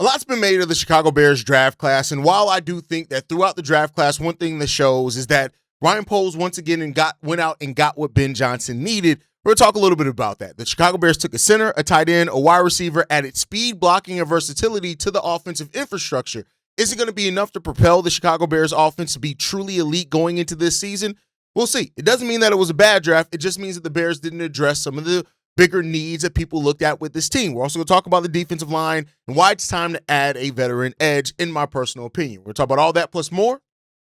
A lot's been made of the Chicago Bears draft class, and while I do think that throughout the draft class, one thing that shows is that Ryan Poles once again went out and got what Ben Johnson needed. We're going to talk a little bit about that. The Chicago Bears took a center, a tight end, a wide receiver, added speed, blocking, and versatility to the offensive infrastructure. Is it going to be enough to propel the Chicago Bears offense to be truly elite going into this season? We'll see. It doesn't mean that it was a bad draft. It just means that the Bears didn't address some of the bigger needs that people looked at with this team. We're also going to talk about the defensive line and why it's time to add a veteran edge, in my personal opinion. We're going to talk about all that plus more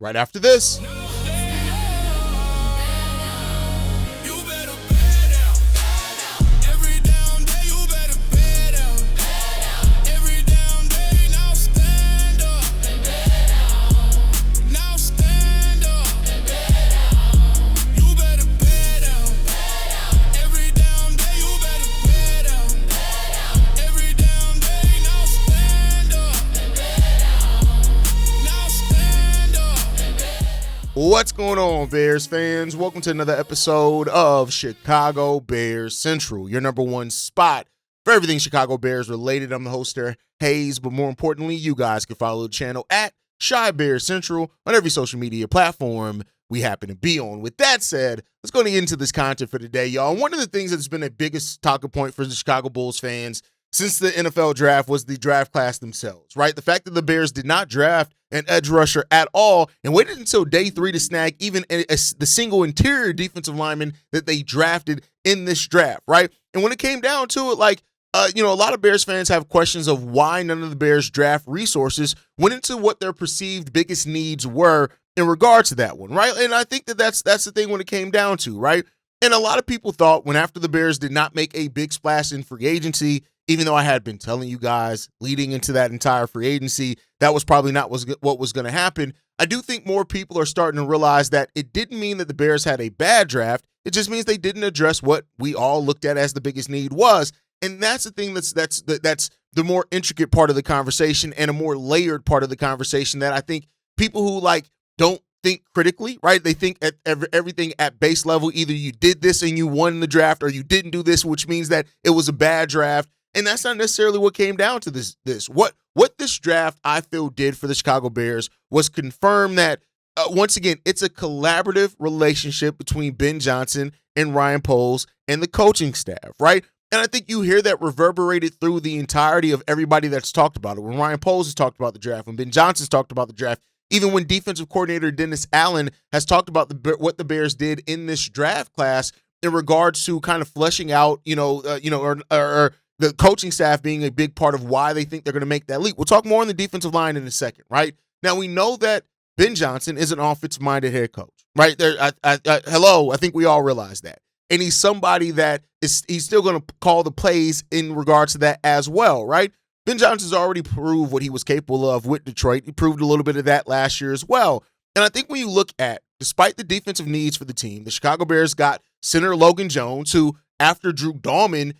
right after this. What's going on, Bears fans? Welcome to another episode of Chicago Bears Central, your number one spot for everything Chicago Bears related. I'm the host there, Haize, but more importantly, you guys can follow the channel at Chi Bears Central on every social media platform we happen to be on. With that said, let's go into this content for today, y'all. One of the things that's been a biggest talking point for the Chicago Bulls fans since the NFL draft was the draft class themselves, right? The fact that the Bears did not draft an edge rusher at all and waited until day 3 to snag even the single interior defensive lineman that they drafted in this draft, right? And when it came down to it, a lot of Bears fans have questions of why none of the Bears draft resources went into what their perceived biggest needs were in regards to that one, right? And I think that's the thing when it came down to, right? And a lot of people thought when after the Bears did not make a big splash in free agency, even though I had been telling you guys leading into that entire free agency, that was probably not what was going to happen. I do think more people are starting to realize that it didn't mean that the Bears had a bad draft. It just means they didn't address what we all looked at as the biggest need was. And that's the thing that's the more intricate part of the conversation and a more layered part of the conversation that I think people who don't think critically, right? They think at everything at base level. Either you did this and you won the draft or you didn't do this, which means that it was a bad draft. And that's not necessarily what came down to this. What this draft, I feel, did for the Chicago Bears was confirm that, once again, it's a collaborative relationship between Ben Johnson and Ryan Poles and the coaching staff, right? And I think you hear that reverberated through the entirety of everybody that's talked about it. When Ryan Poles has talked about the draft, when Ben Johnson's talked about the draft, even when defensive coordinator Dennis Allen has talked about what the Bears did in this draft class in regards to kind of fleshing out, or the coaching staff being a big part of why they think they're going to make that leap. We'll talk more on the defensive line in a second, right? Now, we know that Ben Johnson is an offensive-minded head coach, right? I think we all realize that. And he's somebody that he's still going to call the plays in regards to that as well, right? Ben Johnson's already proved what he was capable of with Detroit. He proved a little bit of that last year as well. And I think when you look at, despite the defensive needs for the team, the Chicago Bears got center Logan Jones, who, after Drew Dahlman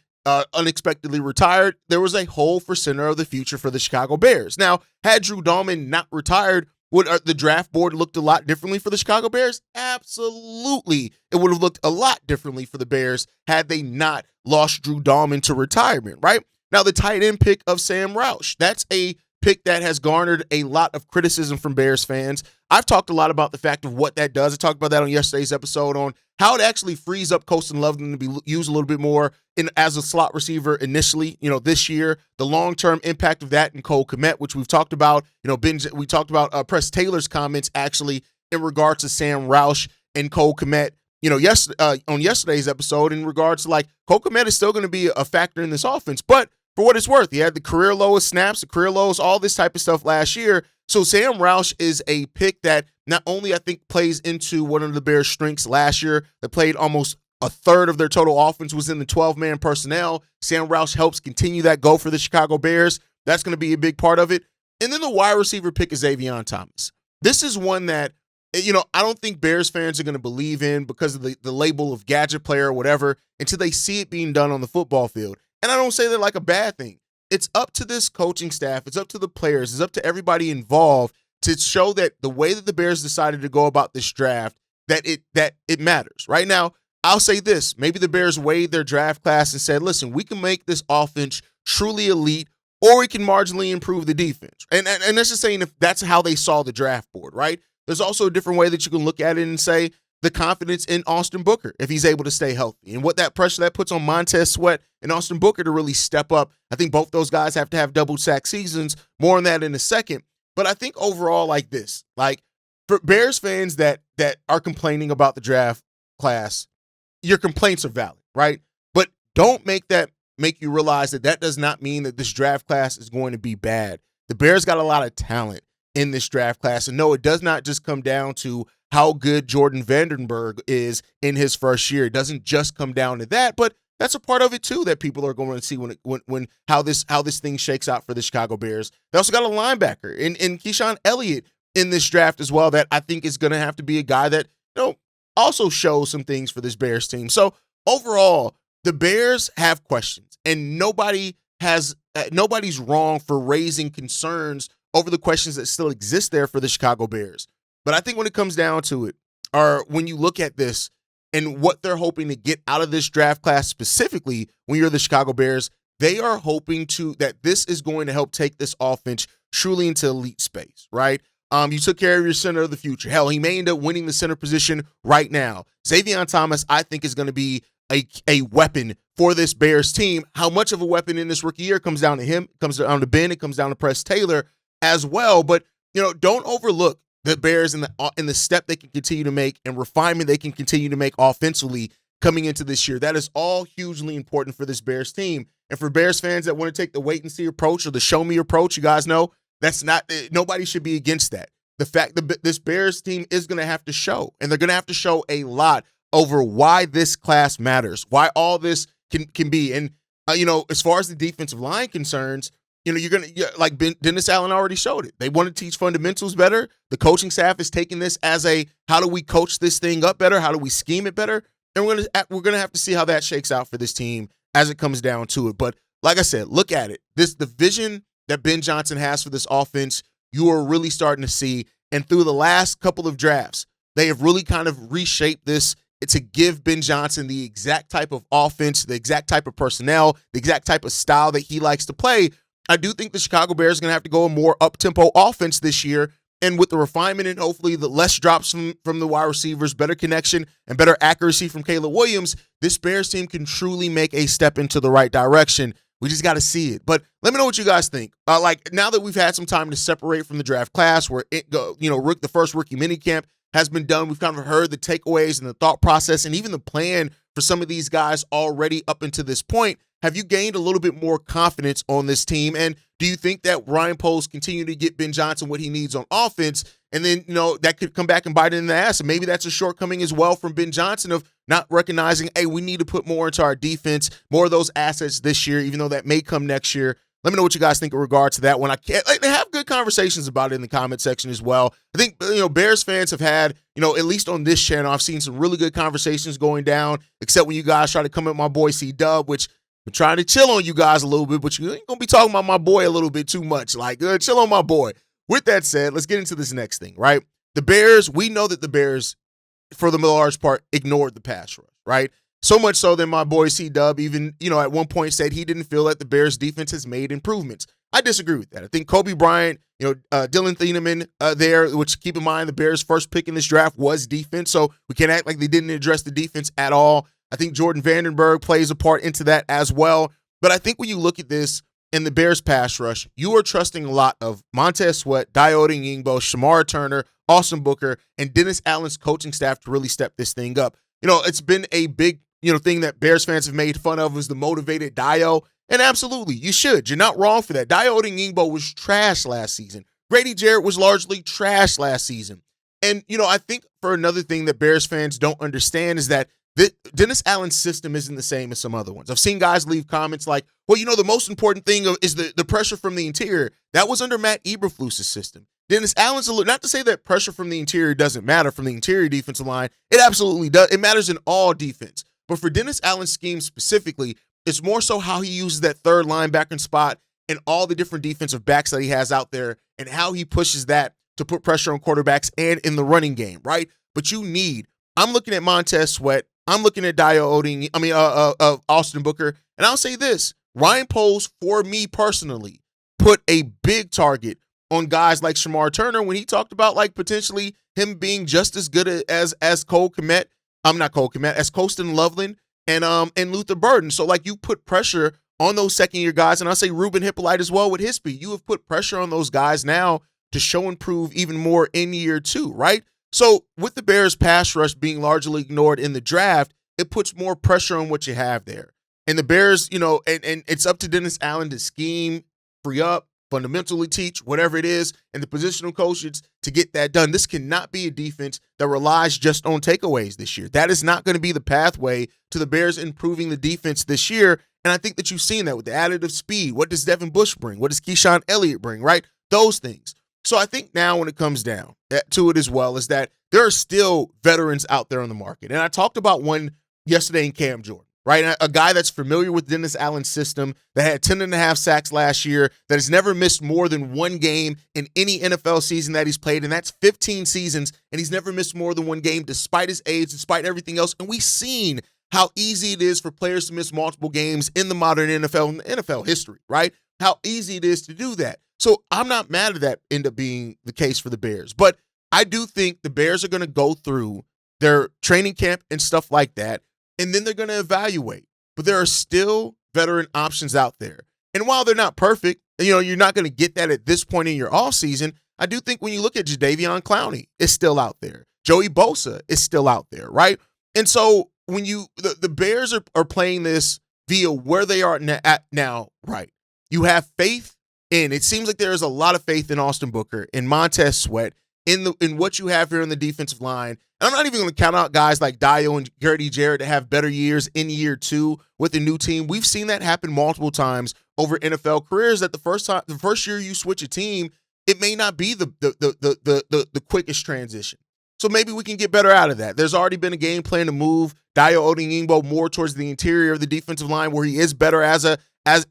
unexpectedly retired, there was a hole for center of the future for the Chicago Bears. Now, had Drew Dahlman not retired, would the draft board looked a lot differently for the Chicago Bears? Absolutely. It would have looked a lot differently for the Bears had they not lost Drew Dahlman to retirement, right? Now, the tight end pick of Sam Roush, that's a pick that has garnered a lot of criticism from Bears fans. I've talked a lot about the fact of what that does. I talked about that on yesterday's episode on how it actually frees up Colston Loveland to be used a little bit more as a slot receiver initially, this year. The long-term impact of that in Cole Kmet, which we've talked about. We talked about Press Taylor's comments actually in regards to Sam Roush and Cole Kmet, on yesterday's episode in regards to Cole Kmet is still going to be a factor in this offense, but for what it's worth, he had the career lowest snaps, the career lowest, all this type of stuff last year. So Sam Roush is a pick that not only I think plays into one of the Bears' strengths last year, that played almost a third of their total offense was in the 12-man personnel. Sam Roush helps continue that go for the Chicago Bears. That's going to be a big part of it. And then the wide receiver pick is Zavion Thomas. This is one that, I don't think Bears fans are going to believe in because of the label of gadget player or whatever until they see it being done on the football field. And I don't say that like a bad thing. It's up to this coaching staff. It's up to the players. It's up to everybody involved to show that the way that the Bears decided to go about this draft, that it matters. Right now, I'll say this. Maybe the Bears weighed their draft class and said, listen, we can make this offense truly elite or he can marginally improve the defense. And that's just saying if that's how they saw the draft board, right? There's also a different way that you can look at it and say the confidence in Austin Booker if he's able to stay healthy and what that pressure that puts on Montez Sweat and Austin Booker to really step up. I think both those guys have to have double sack seasons. More on that in a second. But I think overall like this, like for Bears fans that are complaining about the draft class, your complaints are valid, right? But don't make you realize that does not mean that this draft class is going to be bad. The Bears got a lot of talent in this draft class. And no, it does not just come down to how good Jordan Vandenberg is in his first year. It doesn't just come down to that, but that's a part of it too that people are going to see when how this thing shakes out for the Chicago Bears. They also got a linebacker in Keyshawn Elliott in this draft as well that I think is going to have to be a guy that also shows some things for this Bears team. So overall, the Bears have questions, and nobody's wrong for raising concerns over the questions that still exist there for the Chicago Bears. But I think when it comes down to it, or when you look at this and what they're hoping to get out of this draft class specifically, when you're the Chicago Bears, they are hoping that this is going to help take this offense truly into elite space, right? You took care of your center of the future. Hell, he may end up winning the center position right now. Zavion Thomas, I think, is going to be a weapon for this Bears team. How much of a weapon in this rookie year comes down to him, comes down to Ben, it comes down to Press Taylor as well. But, don't overlook the Bears in the step they can continue to make and refinement they can continue to make offensively coming into this year. That is all hugely important for this Bears team. And for Bears fans that want to take the wait and see approach or the show me approach, you guys know nobody should be against that. The fact that this Bears team is going to have to show, and they're going to have to show a lot over why this class matters, why all this can be. And, as far as the defensive line concerns, you're going to, like Dennis Allen already showed it. They want to teach fundamentals better. The coaching staff is taking this as how do we coach this thing up better? How do we scheme it better? And we're going to have to see how that shakes out for this team as it comes down to it. But like I said, look at it. The vision that Ben Johnson has for this offense, you are really starting to see. And through the last couple of drafts, they have really kind of reshaped this to give Ben Johnson the exact type of offense, the exact type of personnel, the exact type of style that he likes to play. I do think the Chicago Bears are going to have to go a more up-tempo offense this year. And with the refinement and hopefully the less drops from the wide receivers, better connection and better accuracy from Caleb Williams, this Bears team can truly make a step into the right direction. We just got to see it. But let me know what you guys think. Now that we've had some time to separate from the draft class where the first rookie minicamp has been done, we've kind of heard the takeaways and the thought process and even the plan for some of these guys already up until this point. Have you gained a little bit more confidence on this team? And do you think that Ryan Poles continue to get Ben Johnson what he needs on offense? And then, that could come back and bite it in the ass. And maybe that's a shortcoming as well from Ben Johnson of not recognizing, hey, we need to put more into our defense, more of those assets this year, even though that may come next year. Let me know what you guys think in regard to that one. They have good conversations about it in the comment section as well. I think, Bears fans have had, at least on this channel, I've seen some really good conversations going down, except when you guys try to come at my boy C-Dub, which I'm trying to chill on you guys a little bit, but you ain't going to be talking about my boy a little bit too much. Chill on my boy. With that said, let's get into this next thing, right? The Bears, we know that the Bears, for the large part, ignored the pass rush, right? So much so that my boy C-Dub even, at one point said he didn't feel that the Bears defense has made improvements. I disagree with that. I think Kobe Bryant, Dylan Thieneman there, which keep in mind the Bears' first pick in this draft was defense, so we can't act like they didn't address the defense at all. I think Jordan Vandenberg plays a part into that as well. But I think when you look at this in the Bears pass rush, you are trusting a lot of Montez Sweat, Dayo Odeyingbo, Shemar Turner, Austin Booker, and Dennis Allen's coaching staff to really step this thing up. It's been a big, thing that Bears fans have made fun of was the motivated Dayo. And absolutely, you should. You're not wrong for that. Dayo Odeyingbo was trash last season. Grady Jarrett was largely trash last season. And, I think for another thing that Bears fans don't understand is that Dennis Allen's system isn't the same as some other ones. I've seen guys leave comments like, well, the most important thing is the pressure from the interior. That was under Matt Eberflus's system. Dennis Allen's, not to say that pressure from the interior doesn't matter from the interior defensive line. It absolutely does. It matters in all defense. But for Dennis Allen's scheme specifically, it's more so how he uses that third linebacker spot and all the different defensive backs that he has out there and how he pushes that to put pressure on quarterbacks and in the running game, right? But I'm looking at Montez Sweat. I'm looking at Austin Booker. And I'll say this, Ryan Poles, for me personally, put a big target on guys like Shemar Turner when he talked about like potentially him being just as good as Cole Kmet. Not Cole Kmet, as Colston Loveland and Luther Burden. So like you put pressure on those second-year guys, and I'll say Ruben Hippolyte as well with his speed. You have put pressure on those guys now to show and prove even more in year 2, right? So with the Bears pass rush being largely ignored in the draft, it puts more pressure on what you have there. And the Bears, and it's up to Dennis Allen to scheme, free up, fundamentally teach, whatever it is, and the positional coaches to get that done. This cannot be a defense that relies just on takeaways this year. That is not going to be the pathway to the Bears improving the defense this year. And I think that you've seen that with the additive speed. What does Devin Bush bring? What does Keyshawn Elliott bring, right? Those things. So I think now when it comes down to it as well is that there are still veterans out there on the market. And I talked about one yesterday in Cam Jordan, right? A guy that's familiar with Dennis Allen's system, that had 10.5 sacks last year, that has never missed more than one game in any NFL season that he's played, and that's 15 seasons, and he's never missed more than one game despite his age, despite everything else. And we've seen how easy it is for players to miss multiple games in the modern NFL, in NFL history, right? How easy it is to do that. So I'm not mad at that end up being the case for the Bears. But I do think the Bears are going to go through their training camp and stuff like that, and then they're going to evaluate. But there are still veteran options out there. And while they're not perfect, you're not going to get that at this point in your offseason. I do think when you look at Jadeveon Clowney, it's still out there. Joey Bosa is still out there, right? And so when the Bears are playing this via where they are at now, right? You have faith in, it seems like there is a lot of faith in Austin Booker, in Montez Sweat, in what you have here on the defensive line. And I'm not even going to count out guys like Dayo and Grady Jarrett to have better years in year 2 with the new team. We've seen that happen multiple times over NFL careers, that the first year you switch a team, it may not be the quickest transition. So maybe we can get better out of that. There's already been a game plan to move Dayo Odeyingbo more towards the interior of the defensive line, where he is better as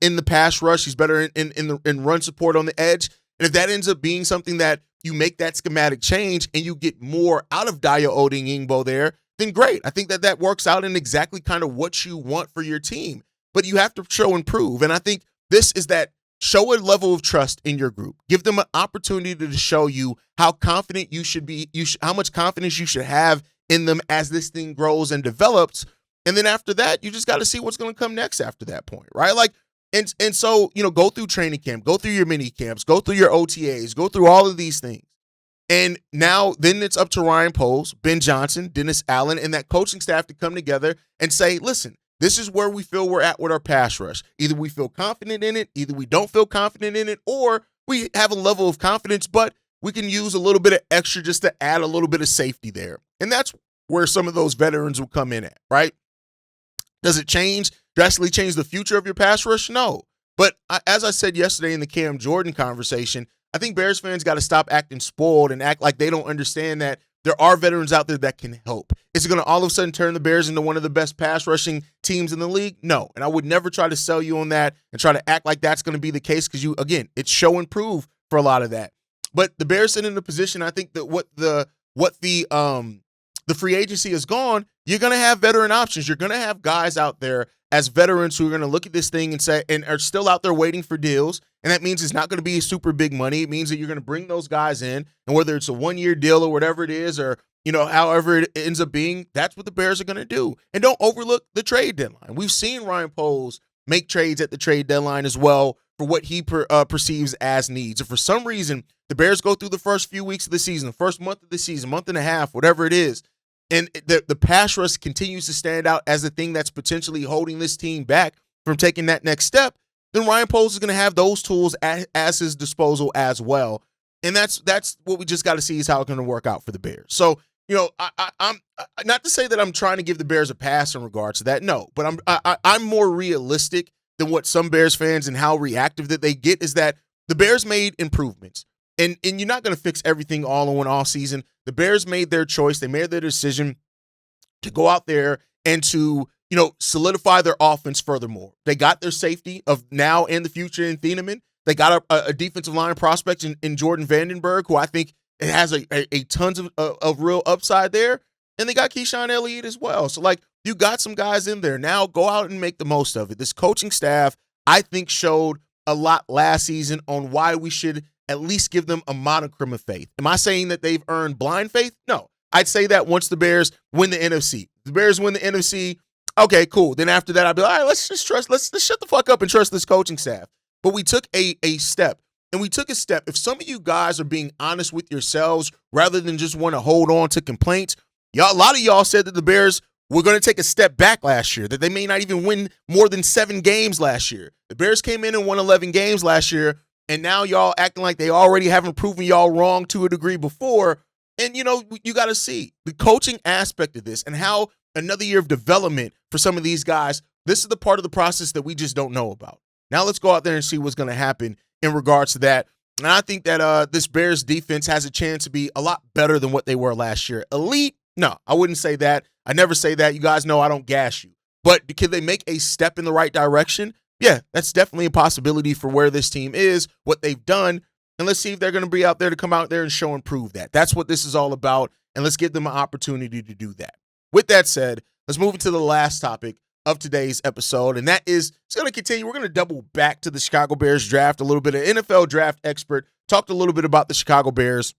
in the pass rush. He's better in run support on the edge. And if that ends up being something that you make that schematic change and you get more out of Dayo Odeyingbo there, then great. I think that works out in exactly kind of what you want for your team. But you have to show and prove. And I think this is that. Show a level of trust in your group. Give them an opportunity to show you how confident you should be, how much confidence you should have in them as this thing grows and develops. And then after that, you just got to see what's going to come next after that point, right? Like, and so, go through training camp, go through your mini camps, go through your OTAs, go through all of these things. And now then it's up to Ryan Poles, Ben Johnson, Dennis Allen, and that coaching staff to come together and say, listen, this is where we feel we're at with our pass rush. Either we feel confident in it, either we don't feel confident in it, or we have a level of confidence, but we can use a little bit of extra just to add a little bit of safety there. And that's where some of those veterans will come in at, right? Does it drastically change the future of your pass rush? No. But as I said yesterday in the Cam Jordan conversation, I think Bears fans got to stop acting spoiled and act like they don't understand that there are veterans out there that can help. Is it going to all of a sudden turn the Bears into one of the best pass rushing teams in the league? No. And I would never try to sell you on that and try to act like that's going to be the case, because it's show and prove for a lot of that. But the Bears sit in a position, I think that what the free agency is gone, you're going to have veteran options. You're going to have guys out there as veterans who are going to look at this thing and say, and are still out there waiting for deals. And that means it's not going to be super big money. It means that you're going to bring those guys in, and whether it's a 1-year deal or whatever it is, or however it ends up being, that's what the Bears are going to do. And don't overlook the trade deadline. We've seen Ryan Poles make trades at the trade deadline as well for what he perceives as needs. If for some reason the Bears go through the first few weeks of the season, the first month of the season, month and a half, whatever it is, and the pass rush continues to stand out as the thing that's potentially holding this team back from taking that next step, then Ryan Poles is going to have those tools at his disposal as well. And that's what we just got to see is how it's going to work out for the Bears. So, I'm not to say that I'm trying to give the Bears a pass in regards to that. No, but I'm more realistic than what some Bears fans and how reactive that they get, is that the Bears made improvements. And you're not going to fix everything all in one off season. The Bears made their choice. They made their decision to go out there and to, solidify their offense furthermore. They got their safety of now and the future in Thieneman. They got a defensive line prospect in Jordan Vandenberg, who I think has a tons of real upside there. And they got Keyshawn Elliott as well. So, you got some guys in there. Now go out and make the most of it. This coaching staff, I think, showed a lot last season on why we should at least give them a modicum of faith. Am I saying that they've earned blind faith? No. I'd say that once the Bears win the NFC. The Bears win the NFC, okay, cool. Then after that, I'd be like, all right, let's just trust, let's shut the fuck up and trust this coaching staff. But we took a step. And we took a step. If some of you guys are being honest with yourselves rather than just want to hold on to complaints, a lot of y'all said that the Bears were going to take a step back last year, that they may not even win more than 7 games last year. The Bears came in and won 11 games last year, and now y'all acting like they already haven't proven y'all wrong to a degree before. And, you got to see the coaching aspect of this and how another year of development for some of these guys, this is the part of the process that we just don't know about. Now let's go out there and see what's going to happen in regards to that. And I think that this Bears defense has a chance to be a lot better than what they were last year. Elite? No, I wouldn't say that. I never say that. You guys know I don't gas you. But can they make a step in the right direction? Yeah, that's definitely a possibility for where this team is, what they've done. And let's see if they're going to be out there to come out there and show and prove that. That's what this is all about. And let's give them an opportunity to do that. With that said, let's move into the last topic of today's episode, and that is, it's going to continue. We're going to double back to the Chicago Bears draft a little bit. An NFL draft expert talked a little bit about the Chicago Bears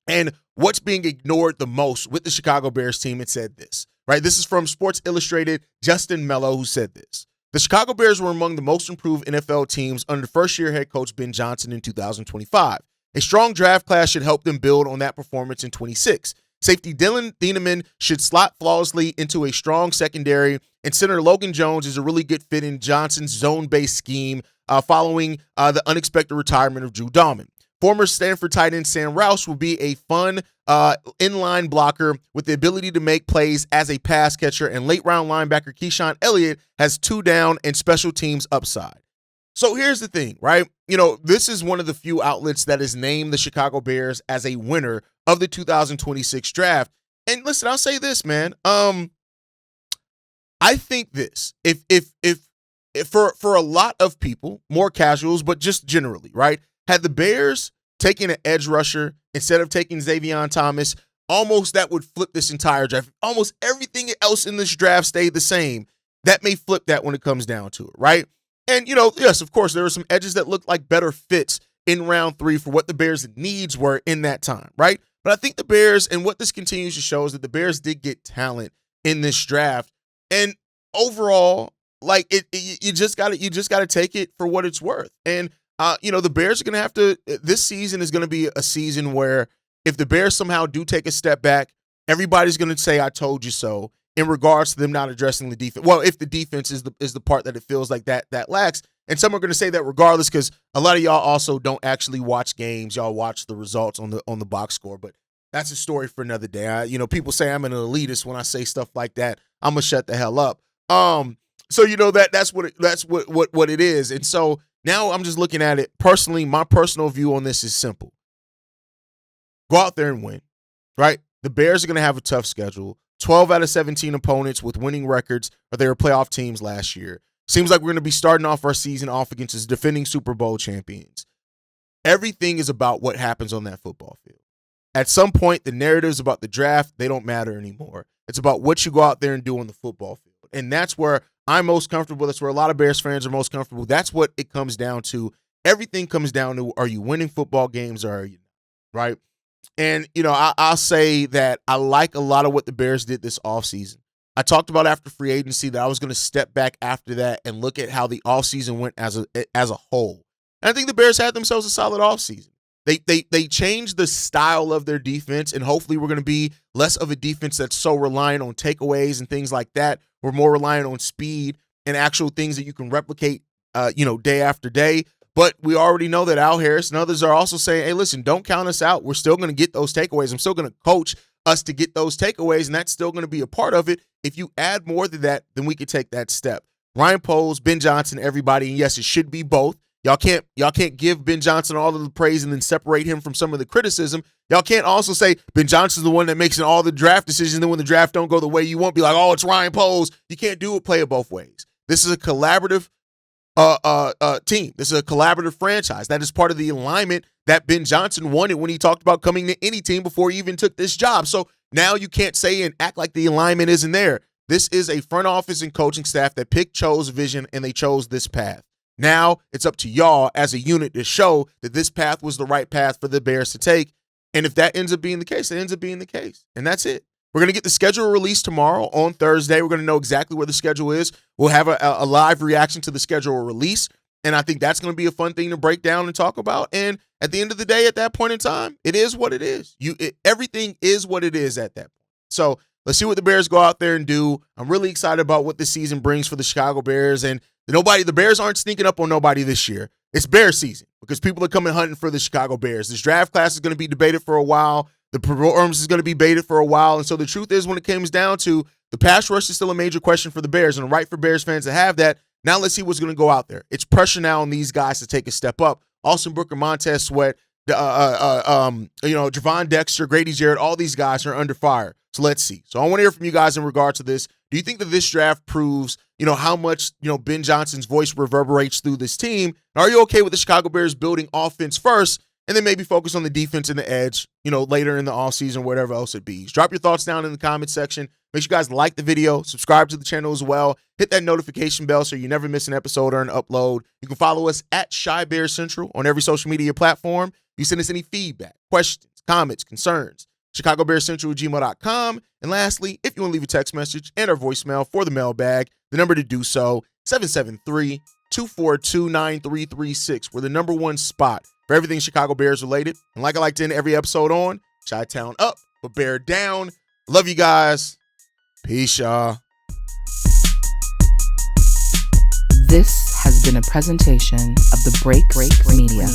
and what's being ignored the most with the Chicago Bears team, and said this, right? This is from Sports Illustrated, Justin Mello, who said this. The Chicago Bears were among the most improved NFL teams under first-year head coach Ben Johnson in 2025. A strong draft class should help them build on that performance in 26. Safety Dylan Thieneman should slot flawlessly into a strong secondary, and center Logan Jones is a really good fit in Johnson's zone-based scheme following the unexpected retirement of Drew Dahlman. Former Stanford tight end Sam Roush will be a fun inline blocker with the ability to make plays as a pass catcher, and late-round linebacker Keyshawn Elliott has 2 down and special teams upside. So here's the thing, right? This is one of the few outlets that has named the Chicago Bears as a winner of the 2026 draft. And listen, I'll say this, man. I think this, if for a lot of people, more casuals, but just generally, right? Had the Bears taken an edge rusher instead of taking Zavion Thomas, almost that would flip this entire draft. Almost everything else in this draft stayed the same. That may flip that when it comes down to it, right? And, yes, of course, there were some edges that looked like better fits in round 3 for what the Bears' needs were in that time, right? But I think the Bears, and what this continues to show, is that the Bears did get talent in this draft. And overall, like, you just got to take it for what it's worth. And, the Bears are going to have to, this season is going to be a season where if the Bears somehow do take a step back, everybody's going to say, I told you so, in regards to them not addressing the defense. Well, if the defense is the part that it feels like that lacks. And some are going to say that regardless, because a lot of y'all also don't actually watch games. Y'all watch the results on the box score. But that's a story for another day. People say I'm an elitist when I say stuff like that. I'm going to shut the hell up. So that's what it is. And so now I'm just looking at it personally. My personal view on this is simple. Go out there and win, right? The Bears are going to have a tough schedule. 12 out of 17 opponents with winning records, or they were playoff teams last year. Seems like we're going to be starting off our season off against the defending Super Bowl champions. Everything is about what happens on that football field. At some point, the narratives about the draft, they don't matter anymore. It's about what you go out there and do on the football field. And that's where I'm most comfortable. That's where a lot of Bears fans are most comfortable. That's what it comes down to. Everything comes down to, are you winning football games or are you not, right? And, I'll say that I like a lot of what the Bears did this offseason. I talked about after free agency that I was going to step back after that and look at how the offseason went as a whole. And I think the Bears had themselves a solid offseason. They changed the style of their defense, and hopefully we're going to be less of a defense that's so reliant on takeaways and things like that. We're more reliant on speed and actual things that you can replicate, day after day. But we already know that Al Harris and others are also saying, hey, listen, don't count us out. We're still going to get those takeaways. I'm still going to coach us to get those takeaways, and that's still going to be a part of it. If you add more to that, then we could take that step. Ryan Poles, Ben Johnson, everybody, and yes, it should be both. Y'all can't give Ben Johnson all of the praise and then separate him from some of the criticism. Y'all can't also say Ben Johnson's the one that makes all the draft decisions, and then when the draft don't go the way you want, be like, oh, it's Ryan Poles. You can't play it both ways. This is a collaborative team. This is a collaborative franchise. That is part of the alignment that Ben Johnson wanted when he talked about coming to any team before he even took this job. So now you can't say and act like the alignment isn't there. This is a front office and coaching staff that chose vision, and they chose this path. Now it's up to y'all as a unit to show that this path was the right path for the Bears to take. And if that ends up being the case, it ends up being the case. And that's it. We're going to get the schedule released tomorrow on Thursday. We're going to know exactly where the schedule is. We'll have a live reaction to the schedule release. And I think that's going to be a fun thing to break down and talk about. And at the end of the day, at that point in time, it is what it is. Everything is what it is at that point. So let's see what the Bears go out there and do. I'm really excited about what this season brings for the Chicago Bears. And the Bears aren't sneaking up on nobody this year. It's Bear season because people are coming hunting for the Chicago Bears. This draft class is going to be debated for a while. The performance is going to be debated for a while. And so the truth is, when it comes down to the pass rush, is still a major question for the Bears, and right for Bears fans to have that. Now let's see what's going to go out there. It's pressure now on these guys to take a step up. Austin Booker, Montez Sweat, Javon Dexter, Grady Jarrett, all these guys are under fire. So let's see. So I want to hear from you guys in regard to this. Do you think that this draft proves, how much, Ben Johnson's voice reverberates through this team? And are you okay with the Chicago Bears building offense first and then maybe focus on the defense and the edge, later in the offseason, whatever else it be? Drop your thoughts down in the comment section. Make sure you guys like the video, subscribe to the channel as well. Hit that notification bell so you never miss an episode or an upload. You can follow us at Chi Bears Central on every social media platform. You send us any feedback, questions, comments, concerns, ChicagoBearsCentral@gmail.com. And lastly, if you want to leave a text message and our voicemail for the mailbag, the number to do so, 773-242-9336. We're the number one spot for everything Chicago Bears related. And like I like to end every episode on, Chi-Town up, but Bear down. Love you guys. Peace, y'all. This has been a presentation of the Break Media.